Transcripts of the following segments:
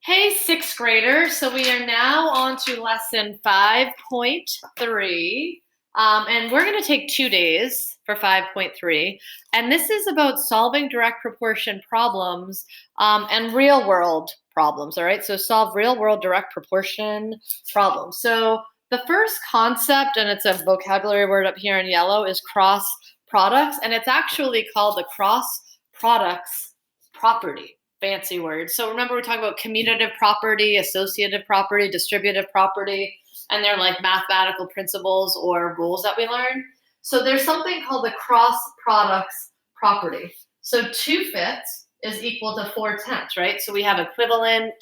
Hey, sixth graders. So we are now on to lesson 5.3. And we're going to take 2 days for 5.3. And this is about solving direct proportion problems and real world problems. All right. So solve real world direct proportion problems. So the first concept, and it's a vocabulary word up here in yellow, is cross products. And it's actually called the cross products property. Fancy words. So remember, we talked about commutative property, associative property, distributive property, and they're like mathematical principles or rules that we learn. So there's something called the cross products property. So 2/5 is equal to 4/10, right? So we have equivalent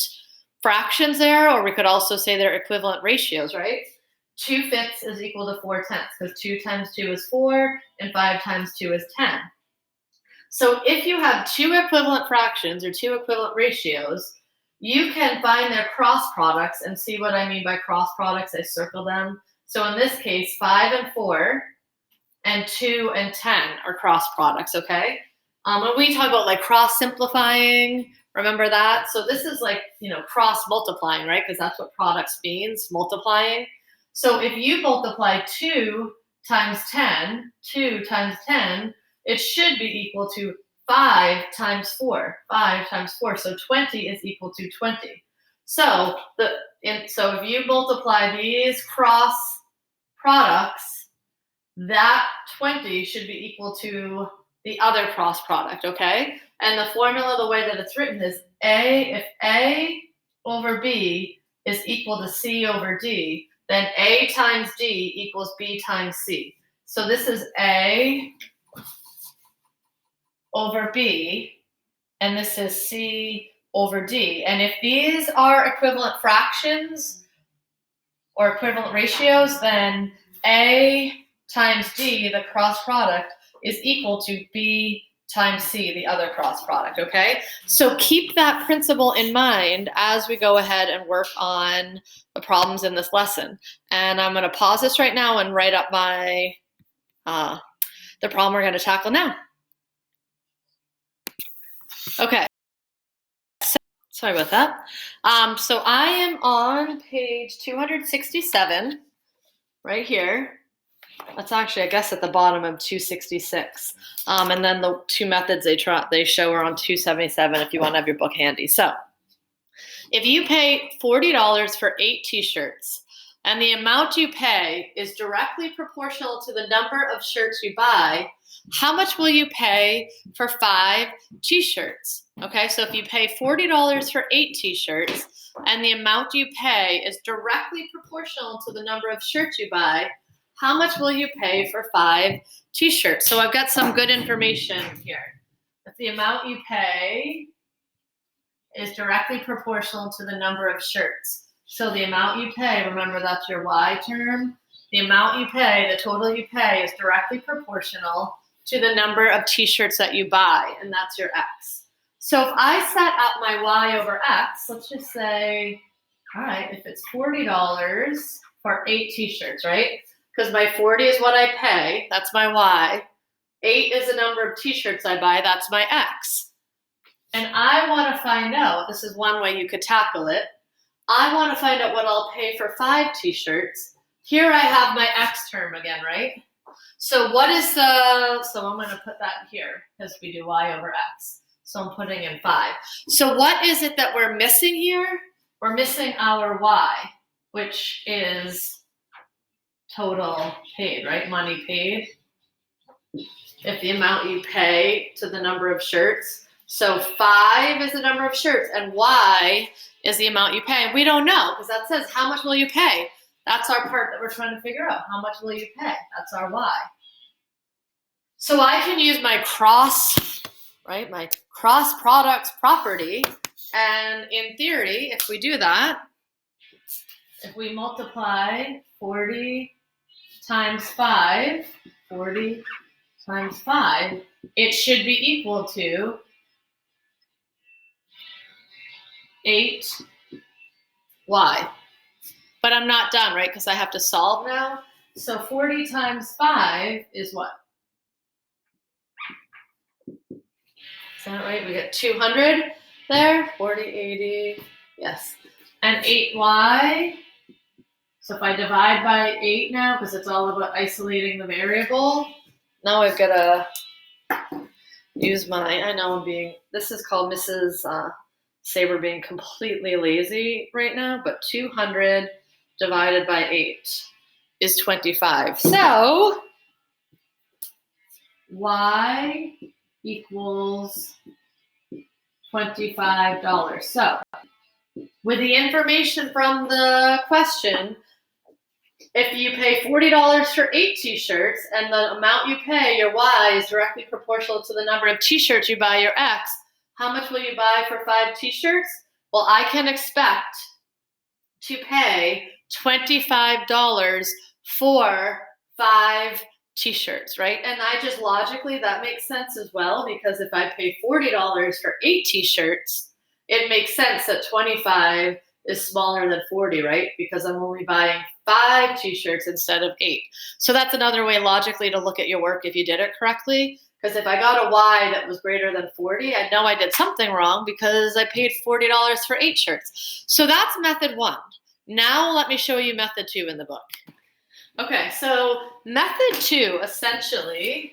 fractions there, or we could also say they're equivalent ratios, right? 2/5 is equal to 4/10 because 2 times 2 is 4 and 5 times 2 is 10. So if you have two equivalent fractions or two equivalent ratios, you can find their cross products and see what I mean by cross products. I circle them. So in this case, 5 and 4 and 2 and 10 are cross products, okay? When we talk about like cross simplifying, remember that? So this is like, cross multiplying, right? Because that's what products means, multiplying. So if you multiply 2 times 10, 2 times 10, it should be equal to 5 times 4. 5 times 4. So 20 is equal to 20. So if you multiply these cross products, that 20 should be equal to the other cross product, okay? And the formula, the way that it's written is if A over B is equal to C over D, then A times D equals B times C. So this is A over B, and this is C over D. And if these are equivalent fractions or equivalent ratios, then A times D, the cross product, is equal to B times C, the other cross product, okay? So keep that principle in mind as we go ahead and work on the problems in this lesson. And I'm gonna pause this right now and write up my the problem we're gonna tackle now. Okay, sorry about that. So I am on page 267, right here. That's actually, I guess, at the bottom of 266. And then the two methods they show are on 277 if you want to have your book handy. So if you pay $40 for 8 t-shirts, and the amount you pay is directly proportional to the number of shirts you buy, how much will you pay for 5 t-shirts? Okay, so if you pay $40 for 8 t-shirts, and the amount you pay is directly proportional to the number of shirts you buy, how much will you pay for 5 t-shirts? So I've got some good information here. If the amount you pay is directly proportional to the number of shirts. So the amount you pay, remember that's your Y term. The amount you pay, the total you pay, is directly proportional to the number of t-shirts that you buy, and that's your X. So if I set up my Y over X, let's just say, all right, if it's $40 for 8 t-shirts, right? Because my 40 is what I pay, that's my Y. 8 is the number of t-shirts I buy, that's my X. And I want to find out, this is one way you could tackle it, I want to find out what I'll pay for 5 t-shirts. Here I have my X term again, right? So what is so I'm going to put that here because we do Y over X. So I'm putting in 5. So what is it that we're missing here? We're missing our Y, which is total paid, right? Money paid. If the amount you pay to the number of shirts. So 5 is the number of shirts and Y is the amount you pay. And we don't know because that says how much will you pay? That's our part that we're trying to figure out. How much will you pay? That's our Y. So I can use my cross products property. And in theory, if we do that, if we multiply 40 times 5, 40 times 5, it should be equal to 8Y. But I'm not done, right? Because I have to solve now. So 40 times 5 is what? Is that right? We get 200 there. 40, 80, Yes. And 8y. So if I divide by 8 now, because it's all about isolating the variable, now I've got to use my, I know I'm being, this is called Mrs. Saber being completely lazy right now, but 200 divided by 8 is 25. So y equals $25. So with the information from the question, if you pay $40 for 8 t-shirts and the amount you pay, your y, is directly proportional to the number of t-shirts you buy, your x, how much will you buy for 5 t-shirts? Well, I can expect to pay $25 for 5 t-shirts, right? And I just logically, that makes sense as well, because if I pay $40 for 8 t-shirts, it makes sense that 25 is smaller than 40, right? Because I'm only buying 5 t-shirts instead of 8. So that's another way logically to look at your work if you did it correctly. Because if I got a y that was greater than 40, I know I did something wrong because I paid $40 for 8 shirts. So that's method 1. Now let me show you method 2 in the book. Okay, so method 2 essentially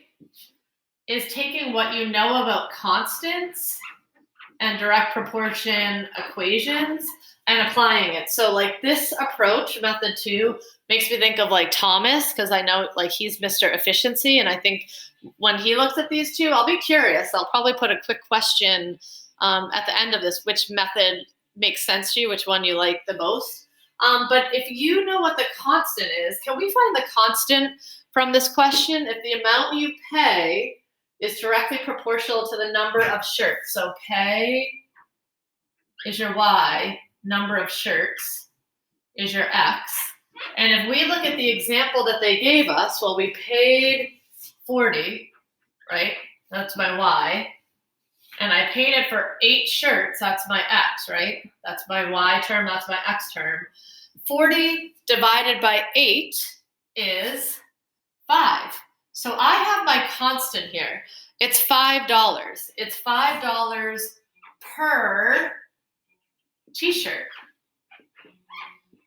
is taking what you know about constants and direct proportion equations and applying it. So like this approach, method 2, makes me think of like Thomas, because I know like he's Mr. Efficiency, and I think when he looks at these two, I'll be curious. I'll probably put a quick question at the end of this, which method makes sense to you, which one you like the most. But if you know what the constant is, can we find the constant from this question? If the amount you pay is directly proportional to the number of shirts. So pay is your y, number of shirts is your x. And if we look at the example that they gave us, well, we paid 40, right? That's my y. And I paid it for 8 shirts, that's my x, right? That's my y term, that's my x term. 40 divided by 8 is 5. So I have my constant here. It's $5. It's $5 per t-shirt,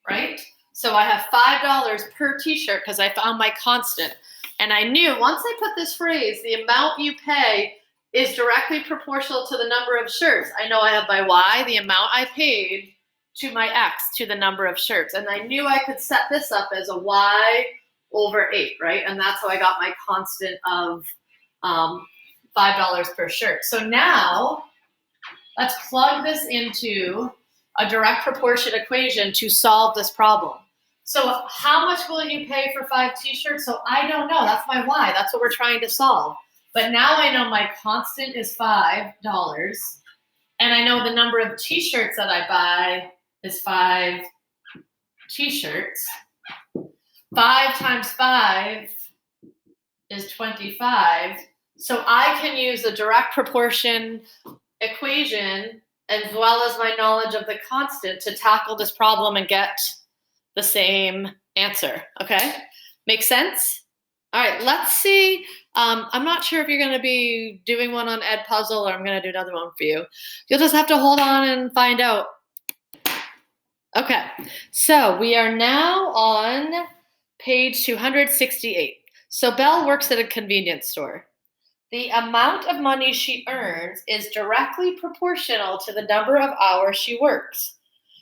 right? So I have $5 per t-shirt because I found my constant. And I knew once I put this phrase, the amount you pay is directly proportional to the number of shirts. I know I have my y, the amount I paid, to my x, to the number of shirts. And I knew I could set this up as a y over 8, right? And that's how I got my constant of $5 per shirt. So now let's plug this into a direct proportion equation to solve this problem. So how much will you pay for 5 t-shirts? So I don't know. That's my y. That's what we're trying to solve. But now I know my constant is $5, and I know the number of t-shirts that I buy is 5 t-shirts. 5 times 5 is 25. So I can use the direct proportion equation as well as my knowledge of the constant to tackle this problem and get the same answer. Okay? Make sense? All right, let's see. I'm not sure if you're going to be doing one on Edpuzzle or I'm going to do another one for you. You'll just have to hold on and find out. Okay, so we are now on page 268. So Belle works at a convenience store. The amount of money she earns is directly proportional to the number of hours she works.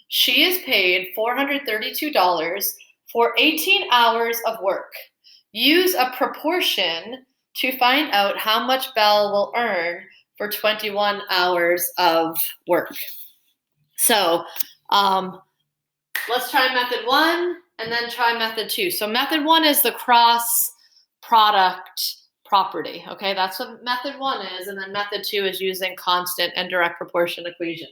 She is paid $432 for 18 hours of work. Use a proportion to find out how much Belle will earn for 21 hours of work. So let's try method 1 and then try method 2. So method 1 is the cross product property. Okay, that's what method 1 is. And then method 2 is using constant and direct proportion equation.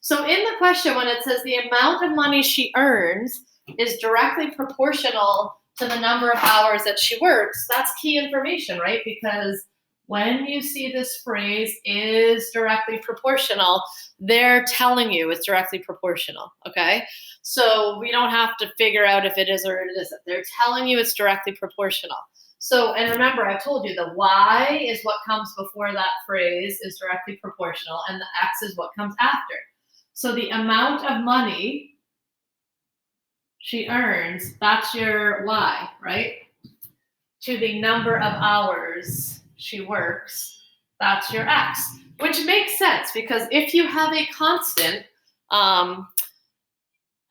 So in the question, when it says the amount of money she earns is directly proportional to the number of hours that she works, that's key information, right? Because when you see this phrase is directly proportional, they're telling you it's directly proportional, okay? So we don't have to figure out if it is or it isn't. They're telling you it's directly proportional. So, and remember, I told you the y is what comes before that phrase is directly proportional, and the x is what comes after. So the amount of money she earns, that's your Y, right? To the number of hours she works, that's your X, which makes sense because if you have a constant, I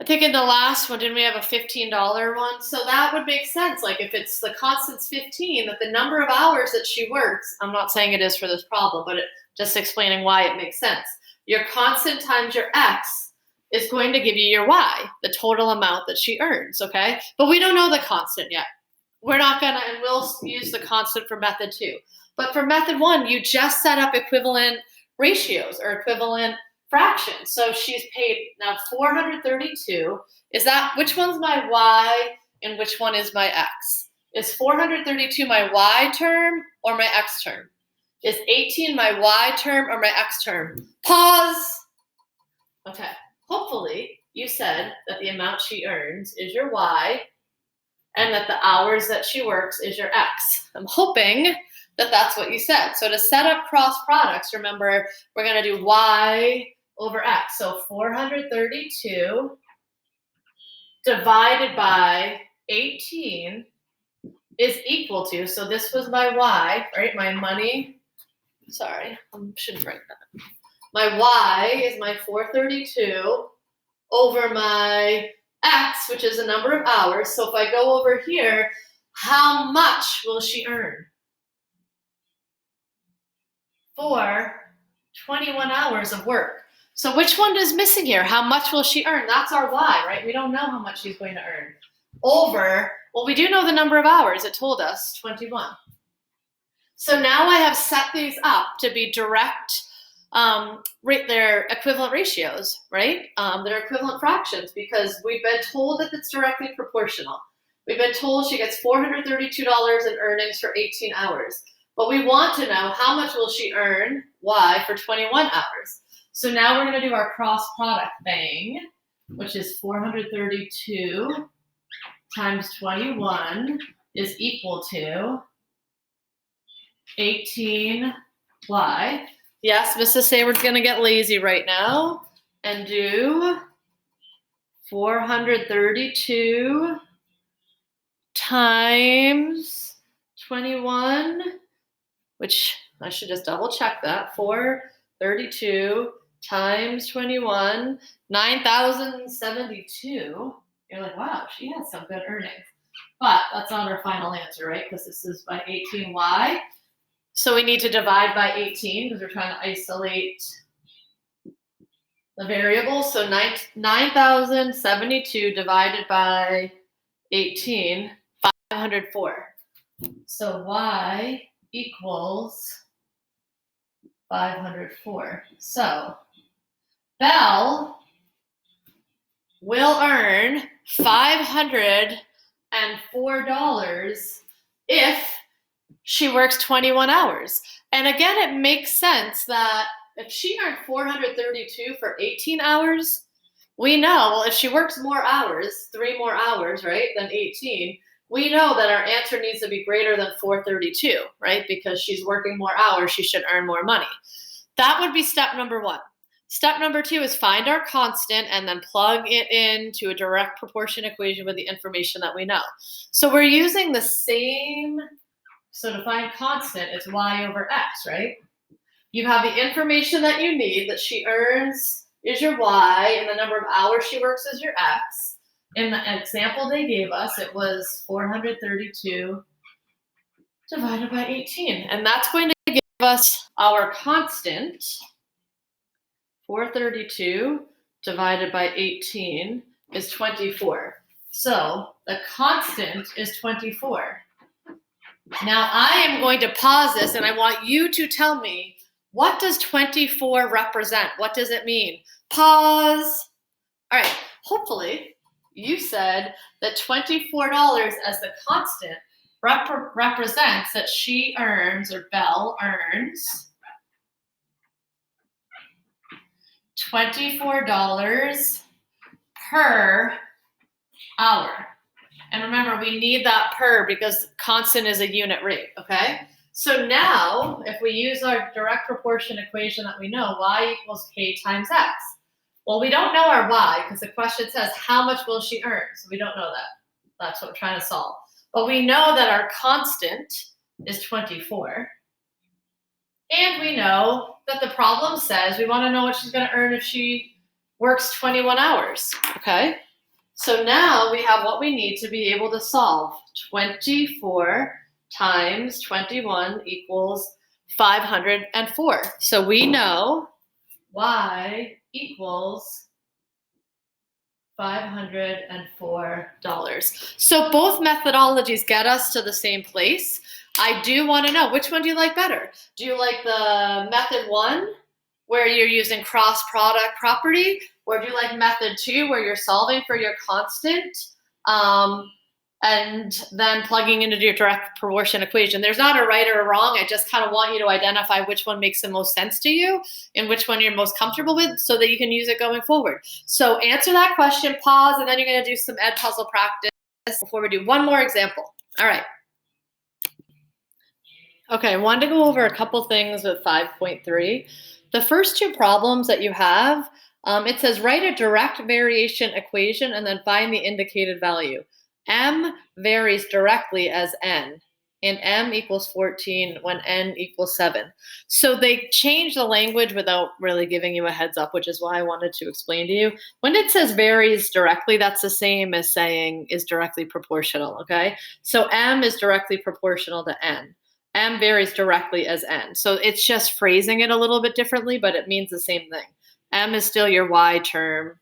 think in the last one, didn't we have a $15 one? So that would make sense. Like if it's the constant's 15, that the number of hours that she works, I'm not saying it is for this problem, but just explaining why it makes sense. Your constant times your X is going to give you your Y, the total amount that she earns, okay? But we don't know the constant yet. We're not gonna, and we'll use the constant for method 2. But for method 1, you just set up equivalent ratios or equivalent fractions. So she's paid now 432. Is that, which one's my Y and which one is my X? Is 432 my Y term or my X term? Is 18 my Y term or my X term? Pause. Okay, hopefully you said that the amount she earns is your Y and that the hours that she works is your X. I'm hoping that that's what you said. So to set up cross products, remember, we're gonna do Y over X. So 432 divided by 18 is equal to, so this was my Y, right? My money, sorry, I shouldn't write that. My Y is my 432 over my X, which is the number of hours. So if I go over here, how much will she earn? For 21 hours of work. So which one is missing here? How much will she earn? That's our Y, right? We don't know how much she's going to earn. Over, well, we do know the number of hours. It told us 21. So now I have set these up to be direct, they're equivalent ratios, right? They're equivalent fractions because we've been told that it's directly proportional. We've been told she gets $432 in earnings for 18 hours. But we want to know how much will she earn, Y, for 21 hours. So now we're going to do our cross product thing, which is 432 times 21 is equal to 18Y. Yes, Mrs. Sayward's going to get lazy right now and do 432 times 21, which I should just double check that. 432 times 21, 9,072. You're like, wow, she has some good earnings. But that's not our final answer, right? Because this is by 18Y. So we need to divide by 18 because we're trying to isolate the variable. So 9,072 divided by 18, 504. So Y equals 504. So Belle will earn $504 if she works 21 hours. And again, it makes sense that if she earned 432 for 18 hours, we know, well, if she works more hours, 3 more hours, right, than 18, we know that our answer needs to be greater than 432, right? Because she's working more hours, she should earn more money. That would be step number 1. Step number 2 is find our constant and then plug it into a direct proportion equation with the information that we know. So we're using the same, so to find constant, it's Y over X, right? You have the information that you need, that she earns is your Y, and the number of hours she works is your X. In the example they gave us, it was 432 divided by 18. And that's going to give us our constant. 432 divided by 18 is 24. So the constant is 24. Now I am going to pause this and I want you to tell me, what does 24 represent? What does it mean? Pause. All right, hopefully you said that $24 as the constant represents that she earns, or Belle earns, $24 per hour. And remember, we need that per because constant is a unit rate, okay? So now, if we use our direct proportion equation that we know, Y equals K times X. Well, we don't know our y because the question says, how much will she earn? So we don't know that. That's what we're trying to solve. But we know that our constant is 24. And we know that the problem says we want to know what she's going to earn if she works 21 hours, okay? So now we have what we need to be able to solve. 24 times 21 equals 504. So we know y equals $504. So both methodologies get us to the same place. I do want to know, which one do you like better? Do you like the method 1, where you're using cross product property, or do you like method 2, where you're solving for your constant and then plugging into your direct proportion equation? There's not a right or a wrong. I just kind of want you to identify which one makes the most sense to you and which one you're most comfortable with so that you can use it going forward. So answer that question, pause, and then you're going to do some ed puzzle practice before we do one more example. All right. Okay, I wanted to go over a couple things with 5.3. The first 2 problems that you have, it says write a direct variation equation and then find the indicated value. M varies directly as n, and m equals 14 when n equals 7. So they change the language without really giving you a heads up, which is why I wanted to explain to you. When it says varies directly, that's the same as saying is directly proportional, okay? So m is directly proportional to n. M varies directly as n. So it's just phrasing it a little bit differently, but it means the same thing. M is still your y term,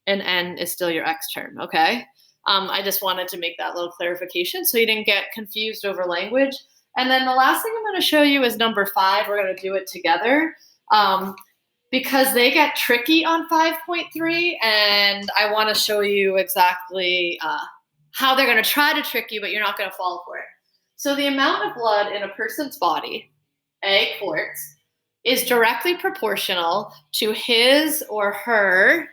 and n is still your x term, okay? I just wanted to make that little clarification so you didn't get confused over language. And then the last thing I'm going to show you is number 5. We're going to do it together because they get tricky on 5.3, and I want to show you exactly how they're going to try to trick you, but you're not going to fall for it. So the amount of blood in a person's body, A quarts, is directly proportional to his or her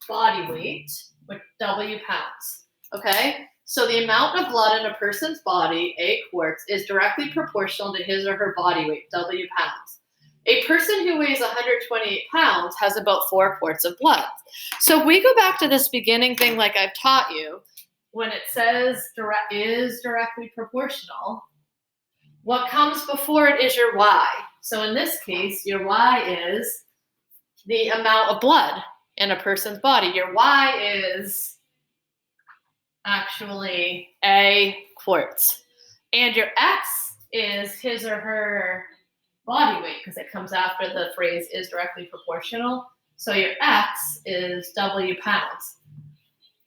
body weight, with W pounds, okay? So the amount of blood in a person's body, A quarts, is directly proportional to his or her body weight, W pounds. A person who weighs 128 pounds has about 4 quarts of blood. So if we go back to this beginning thing like I've taught you, when it says is directly proportional, what comes before it is your y. So in this case, your y is the amount of blood in a person's body. Your y is actually A quarts. And your x is his or her body weight, because it comes after the phrase is directly proportional. So your x is W pounds.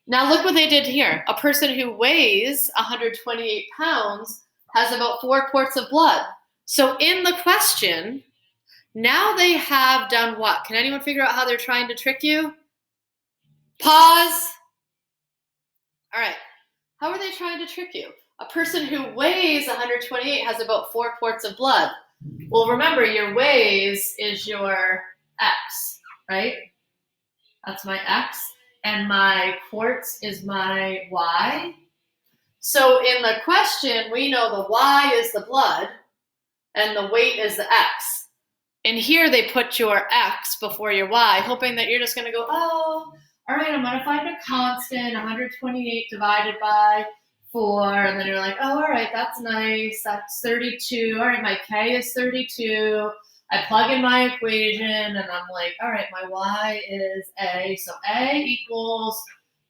Now look what they did here. A person who weighs 128 pounds has about 4 quarts of blood. So in the question, now they have done what? Can anyone figure out how they're trying to trick you? Pause. All right. How are they trying to trick you? A person who weighs 128 has about 4 quarts of blood. Well, remember, your weighs is your x, right? That's my x. And my quarts is my y. So in the question, we know the y is the blood and the weight is the x. And here they put your x before your y, hoping that you're just going to go, oh, all right, I'm going to find a constant, 128 divided by 4. And then you're like, oh, all right, that's nice. That's 32. All right, my k is 32. I plug in my equation, and I'm like, all right, my y is A. So A equals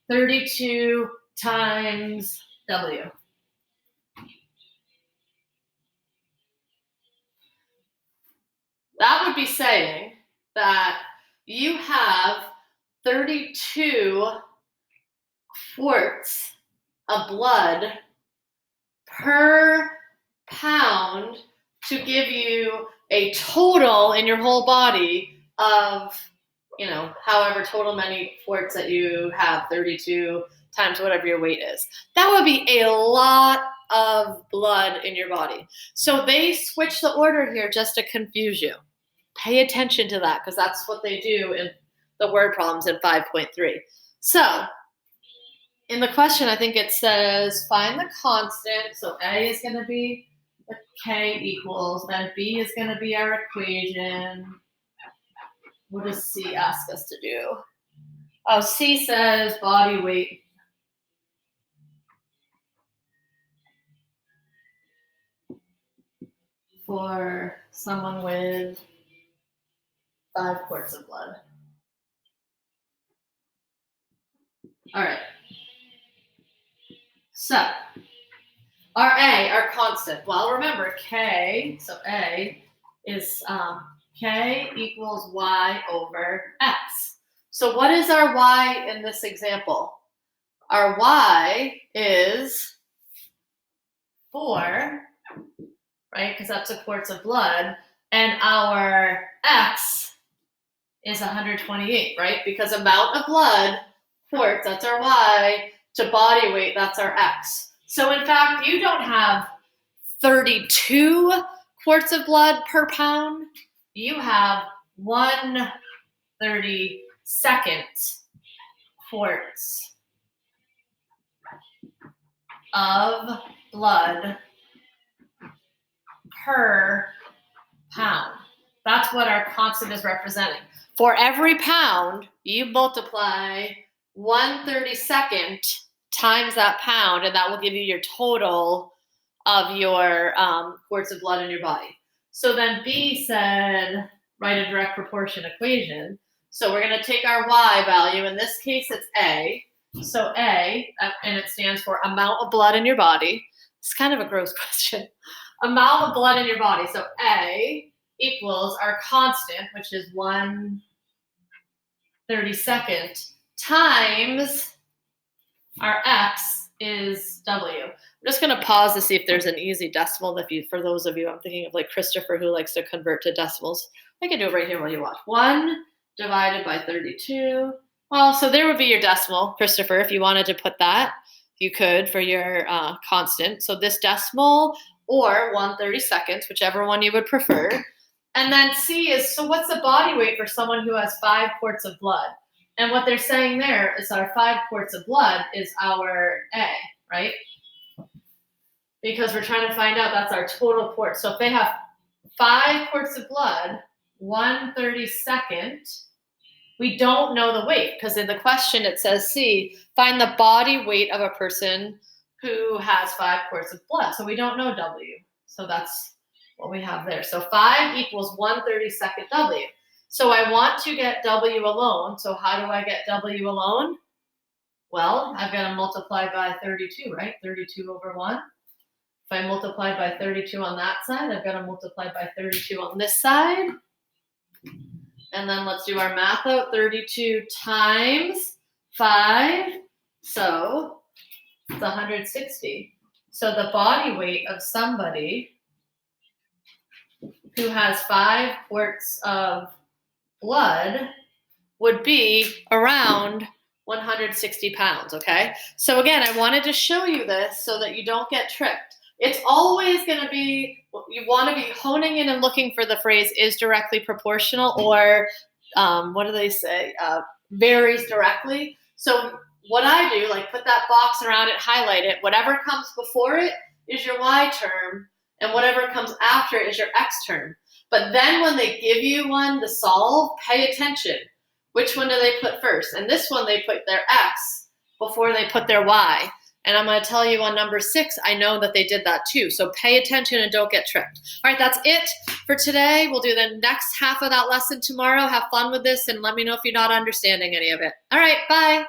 32 times W. That would be saying that you have 32 quarts of blood per pound to give you a total in your whole body of, however total many quarts that you have, 32 times whatever your weight is. That would be a lot of blood in your body. So they switch the order here just to confuse you. Pay attention to that, because that's what they do in the word problems in 5.3. So in the question, I think it says find the constant. So A is going to be the K equals, then B is going to be our equation. What does C ask us to do? Oh, C says body weight. For someone with 5 quarts of blood. All right. So, our A, our constant. Well, remember K, so A is K equals Y over X. So what is our Y in this example? Our Y is 4, right? Because that's a quarts of blood. And our X is 128, right? Because amount of blood, quarts, that's our Y, to body weight, that's our X. So in fact, you don't have 32 quarts of blood per pound. You have 1/32 quarts of blood per pound. That's what our constant is representing. For every pound, you multiply 1/32 times that pound, and that will give you your total of your quarts of blood in your body. So then B said, write a direct proportion equation. So we're going to take our Y value. In this case, it's A. So A, and it stands for amount of blood in your body. It's kind of a gross question. Amount of blood in your body. So A equals our constant, which is 1/32 times our X is W. I'm just going to pause to see if there's an easy decimal. For those of you, I'm thinking of like Christopher who likes to convert to decimals. I can do it right here while you watch. 1 divided by 32. Well, so there would be your decimal, Christopher. If you wanted to put that, you could for your constant. So this decimal or 1/32, whichever one you would prefer. And then C is, so what's the body weight for someone who has 5 quarts of blood? And what they're saying there is our 5 quarts of blood is our A, right? Because we're trying to find out that's our total quarts. So if they have 5 quarts of blood, 1/32, we don't know the weight because in the question it says C, find the body weight of a person who has 5 quarts of blood. So we don't know W. So that's what we have there. So 5 equals 1/32 W. So I want to get W alone. So how do I get W alone? Well, I've got to multiply by 32, right? 32 over 1. If I multiply by 32 on that side, I've got to multiply by 32 on this side. And then let's do our math out. 32 times 5. So it's 160. So the body weight of somebody who has 5 quarts of blood would be around 160 pounds, okay? So again, I wanted to show you this so that you don't get tricked. It's always going to be, you want to be honing in and looking for the phrase is directly proportional or, what do they say, varies directly. So what I do, like put that box around it, highlight it, whatever comes before it is your Y term, and whatever comes after it is your X term. But then when they give you one to solve, pay attention. Which one do they put first? And this one, they put their X before they put their Y. And I'm going to tell you on number 6, I know that they did that too. So pay attention and don't get tricked. All right, that's it for today. We'll do the next half of that lesson tomorrow. Have fun with this and let me know if you're not understanding any of it. All right, bye.